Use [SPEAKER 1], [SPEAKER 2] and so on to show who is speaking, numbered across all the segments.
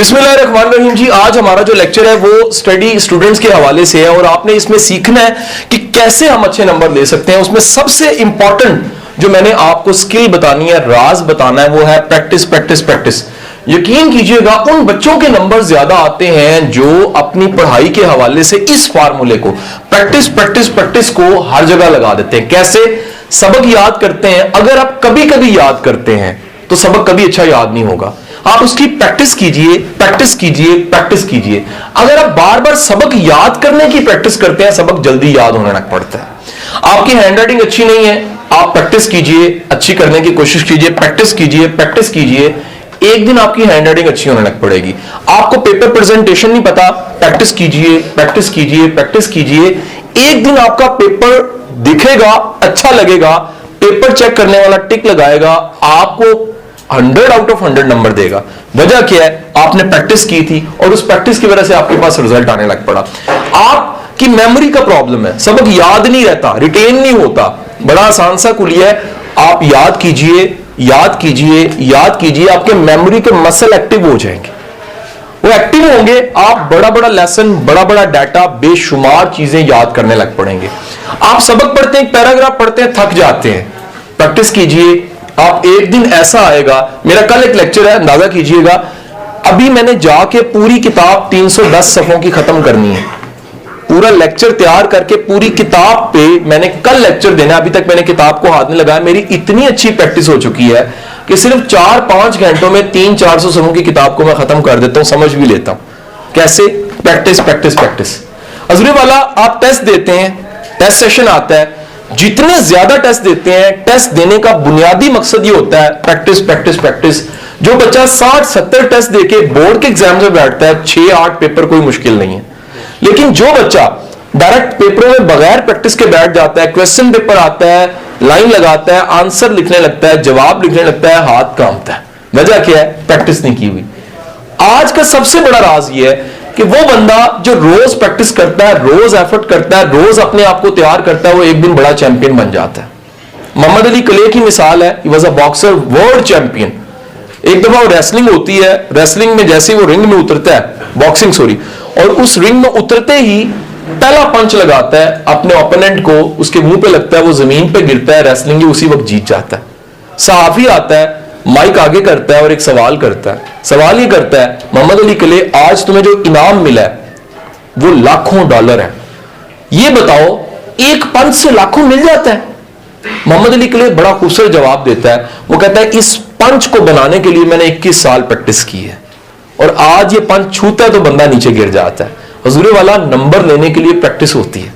[SPEAKER 1] बिस्मिल्लाहिर्रहमानिर्रहीम जी, आज हमारा जो लेक्चर है वो स्टडी स्टूडेंट्स के हवाले से है और आपने इसमें सीखना है कि कैसे हम अच्छे नंबर ले सकते हैं। उसमें सबसे इंपॉर्टेंट जो मैंने आपको स्किल बतानी है, राज बताना है, वो है प्रैक्टिस प्रैक्टिस प्रैक्टिस। यकीन कीजिएगा उन बच्चों के नंबर ज्यादा आते हैं जो अपनी पढ़ाई के हवाले से इस फार्मूले को प्रैक्टिस प्रैक्टिस प्रैक्टिस को हर जगह लगा देते हैं। कैसे? सबक याद करते हैं। अगर आप कभी कभी याद करते हैं तो सबक कभी अच्छा याद नहीं होगा। आप उसकी प्रैक्टिस कीजिए, प्रैक्टिस कीजिए, प्रैक्टिस कीजिए। अगर आप बार बार सबक याद करने की प्रैक्टिस करते हैं, सबक जल्दी याद होने लग पड़ता है। आपकी हैंडराइटिंग अच्छी नहीं है, आप प्रैक्टिस कीजिए, अच्छी करने की कोशिश कीजिए, प्रैक्टिस कीजिए, प्रैक्टिस कीजिए। एक दिन आपकी हैंडराइटिंग अच्छी होने लग पड़ेगी। आपको पेपर प्रेजेंटेशन नहीं पता, प्रैक्टिस कीजिए, प्रैक्टिस कीजिए, प्रैक्टिस कीजिए। एक दिन आपका पेपर दिखेगा, अच्छा लगेगा, पेपर चेक करने वाला टिक लगाएगा, आपको 100 आउट ऑफ 100 नंबर देगा। वजह क्या है? आपने प्रैक्टिस की थी और उस प्रैक्टिस की वजह से आपके पास रिजल्ट आने लग पड़ा। आपकी मेमोरी का प्रॉब्लम है, सबक याद नहीं रहता, रिटेन नहीं होता। बड़ा आसान सा कुलिया है, आप याद कीजिए, याद कीजिए, याद कीजिए। आपके मेमोरी के मसल एक्टिव हो जाएंगे, वो एक्टिव होंगे, आप बड़ा बड़ा लेसन, बड़ा बड़ा डाटा, बेशुमार चीजें याद करने लग पड़ेंगे। आप सबक पढ़ते हैं, पैराग्राफ पढ़ते हैं, थक जाते हैं। प्रैक्टिस कीजिए, आप एक दिन ऐसा आएगा। मेरा कल एक लेक्चर है, अंदाजा कीजिएगा। अभी मैंने जाके पूरी किताब 310 सफ़ों की खत्म करनी है। पूरा लेक्चर तैयार करके पूरी किताब पे मैंने कल लेक्चर देना है। अभी तक मैंने किताब को हाथ नहीं लगाया। मेरी इतनी अच्छी प्रैक्टिस हो चुकी है कि सिर्फ 4-5 घंटों में 300-400 सफ़ों की किताब को मैं खत्म कर देता हूं, समझ भी लेता हूं। कैसे? Practice practice practice. अजूरी वाला, आप टेस्ट देते हैं, टेस्ट सेशन आता है, जितने ज्यादा टेस्ट देते हैं, टेस्ट देने का बुनियादी मकसद ये होता है प्रैक्टिस प्रैक्टिस प्रैक्टिस। जो बच्चा 60-70 टेस्ट देके बोर्ड के एग्जाम में बैठता है, 6-8 पेपर कोई मुश्किल नहीं है। लेकिन जो बच्चा डायरेक्ट पेपरों में बगैर प्रैक्टिस के बैठ जाता है, क्वेश्चन पेपर आता है, लाइन लगाता है, आंसर लिखने लगता है, जवाब लिखने लगता है, हाथ कांपता है। वजह क्या है? प्रैक्टिस नहीं की हुई। आज का सबसे बड़ा राज ये है कि वो बंदा जो रोज प्रैक्टिस करता है, रोज एफर्ट करता है, रोज अपने आप को तैयार करता है, वो एक दिन बड़ा चैंपियन बन जाता है। मोहम्मद अली कले की मिसाल है, he was a boxer, world champion. एक दफा वो रेसलिंग होती है, रेसलिंग में जैसे वो रिंग में उतरता है, बॉक्सिंग सॉरी, और उस रिंग में उतरते ही पहला पंच लगाता है अपने ओपोनेंट को, उसके मुंह पे लगता है, वो जमीन पे गिरता है, रेसलिंग ही उसी वक्त जीत जाता है। सहाफी आता है, माइक आगे करता है और एक सवाल करता है। सवाल ये करता है, मोहम्मद अली कले, आज तुम्हें जो इनाम मिला है वो लाखों डॉलर है, ये बताओ एक पंच से लाखों मिल जाता है? मोहम्मद अली कले बड़ा खूबसूरत जवाब देता है। वो कहता है, इस पंच को बनाने के लिए मैंने 21 साल प्रैक्टिस की है और आज ये पंच छूता है तो बंदा नीचे गिर जाता है। हुजूर वाला, नंबर लेने के लिए प्रैक्टिस होती है।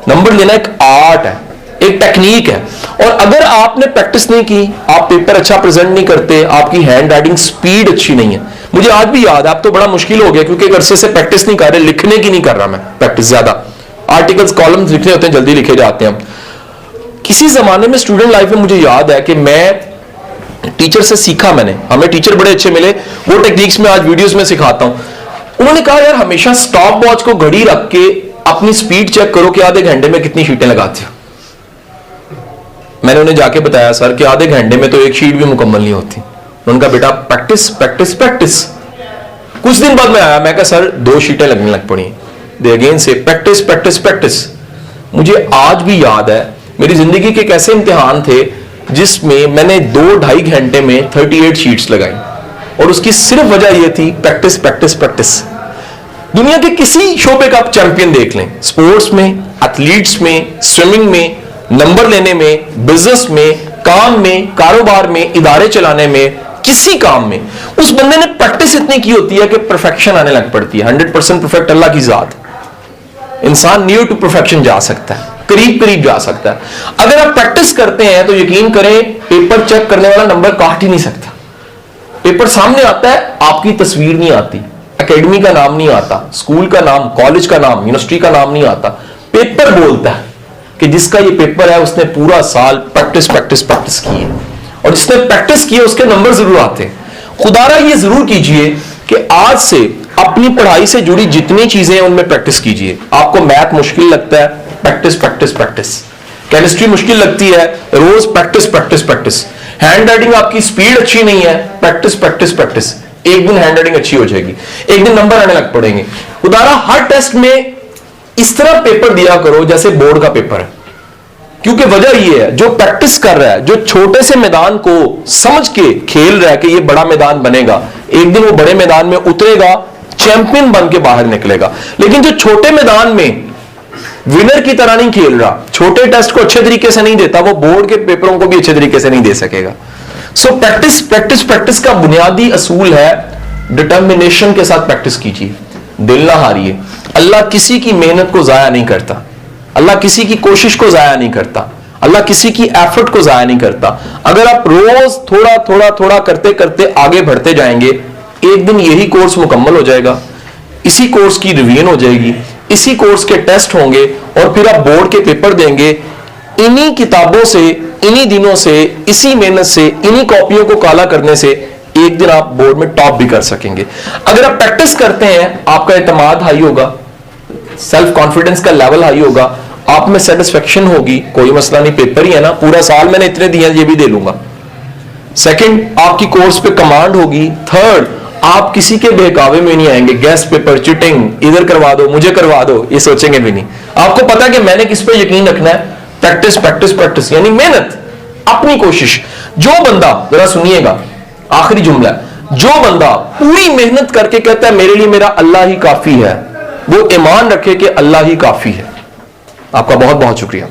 [SPEAKER 1] नंबर लेना एक आर्ट है, एक टेक्निक है। और अगर आपने प्रैक्टिस नहीं की, आप पेपर अच्छा प्रेजेंट नहीं करते, आपकी हैंड राइटिंग स्पीड अच्छी नहीं है। मुझे आज भी याद है, अब तो बड़ा मुश्किल हो गया क्योंकि एक अरसे से प्रैक्टिस नहीं कर रहे, लिखने की नहीं कर रहा मैं प्रैक्टिस ज्यादा। आर्टिकल्स, कॉलम्स लिखने होते हैं, जल्दी लिखे जाते हैं। किसी जमाने में स्टूडेंट लाइफ में मुझे याद है कि मैं टीचर से सीखा, मैंने, हमें टीचर बड़े अच्छे मिले, वो टेक्निक्स में आज वीडियोस में सिखाता हूं। उन्होंने कहा, यार हमेशा स्टॉप वॉच को घड़ी रख के अपनी स्पीड चेक करो कि आधे घंटे में कितनी शीटें लगाते हो। मैंने उन्हें जाके बताया, सर कि आधे घंटे में तो एक शीट भी मुकम्मल नहीं होती। उनका बेटा प्रैक्टिस प्रैक्टिस प्रैक्टिस। कुछ दिन बाद मैं आया, मैं कहा सर 2 शीटें लगने लग पड़ी। दे अगेन से प्रैक्टिस प्रैक्टिस प्रैक्टिस। मुझे आज भी याद है मेरी जिंदगी के कैसे इम्तिहान थे जिसमें मैंने 2-2.5 घंटे में 38 शीट्स लगाई और उसकी सिर्फ वजह यह थी प्रैक्टिस प्रैक्टिस प्रैक्टिस। दुनिया के किसी शोबे का आप चैंपियन देख लें, स्पोर्ट्स में, एथलीट्स में, स्विमिंग में, नंबर लेने में, बिजनेस में, काम में, कारोबार में, इदारे चलाने में, किसी काम में, उस बंदे ने प्रैक्टिस इतनी की होती है कि परफेक्शन आने लग पड़ती है। 100% परफेक्ट अल्लाह की जात। इंसान नियर टू परफेक्शन जा सकता है, करीब करीब जा सकता है। अगर आप प्रैक्टिस करते हैं तो यकीन करें, पेपर चेक करने वाला नंबर काट ही नहीं सकता। पेपर सामने आता है, आपकी तस्वीर नहीं आती, एकेडमी का नाम नहीं आता, स्कूल का नाम, कॉलेज का नाम, यूनिवर्सिटी का नाम नहीं आता। पेपर बोलता है कि जिसका ये पेपर है उसने पूरा साल प्रैक्टिस प्रैक्टिस प्रैक्टिस की है, और जिसने प्रैक्टिस की है उसके नंबर जरूर आते हैं। खुदारा ये जरूर कीजिए कि आज से अपनी पढ़ाई से जुड़ी जितनी चीजें हैं उनमें प्रैक्टिस कीजिए। आपको मैथ मुश्किल लगता है, प्रैक्टिस प्रैक्टिस प्रैक्टिस। केमिस्ट्री मुश्किल लगती है, रोज practice practice practice. Handwriting आपकी स्पीड अच्छी नहीं है, प्रैक्टिस प्रैक्टिस प्रैक्टिस। एक दिन हैंड राइटिंग अच्छी हो जाएगी, एक दिन नंबर आने लग पड़ेंगे। उदाहरण, हर टेस्ट में इस तरह पेपर दिया करो जैसे बोर्ड का पेपर है, क्योंकि वजह यह है जो प्रैक्टिस कर रहा है, जो छोटे से मैदान को समझ के खेल रहा है कि यह बड़ा मैदान बनेगा, एक दिन वो बड़े मैदान में उतरेगा, चैंपियन बन के बाहर निकलेगा। लेकिन जो छोटे मैदान में विनर की तरह नहीं खेल रहा, छोटे टेस्ट को अच्छे तरीके से नहीं देता, वो बोर्ड के पेपरों को भी अच्छे तरीके से नहीं दे सकेगा। सो प्रैक्टिस प्रैक्टिस प्रैक्टिस का बुनियादी असूल है, डिटर्मिनेशन के साथ प्रैक्टिस कीजिए, दिल ना हारिए। अल्लाह किसी की मेहनत को जाया नहीं करता, अल्लाह किसी की कोशिश को जाया नहीं करता, अल्लाह किसी की एफर्ट को जाया नहीं करता। अगर आप रोज थोड़ा थोड़ा थोड़ा करते करते आगे बढ़ते जाएंगे, एक दिन यही कोर्स मुकम्मल हो जाएगा, इसी कोर्स की रिवीजन हो जाएगी, इसी कोर्स के टेस्ट होंगे और फिर आप बोर्ड के पेपर देंगे। इन्हीं किताबों से, इन्हीं दिनों से, इसी मेहनत से, इन्हीं कॉपियों को काला करने से एक दिन आप बोर्ड में टॉप भी कर सकेंगे। अगर आप प्रैक्टिस करते हैं, आपका एतमाद हाई होगा, सेल्फ कॉन्फिडेंस का लेवल हाई होगा, आप में सेटिस्फेक्शन होगी, कोई मसला नहीं, पेपर ही है ना, पूरा साल मैंने इतने दिए ये भी दे लूंगा। सेकंड, आपकी कोर्स पे कमांड होगी। थर्ड, आप किसी के बहकावे में नहीं आएंगे, गेस्ट पेपर, चिटिंग, इधर करवा दो, मुझे करवा दो, ये सोचेंगे भी नहीं। आपको पता है कि मैंने किस पे यकीन रखना है, प्रैक्टिस प्रैक्टिस प्रैक्टिस, यानी मेहनत, अपनी कोशिश। जो बंदा, जरा सुनिएगा, आखिरी जुमला, जो बंदा पूरी मेहनत करके कहता है मेरे लिए मेरा अल्लाह ही काफी है, वो ईमान रखे कि अल्लाह ही काफी है। आपका बहुत बहुत शुक्रिया।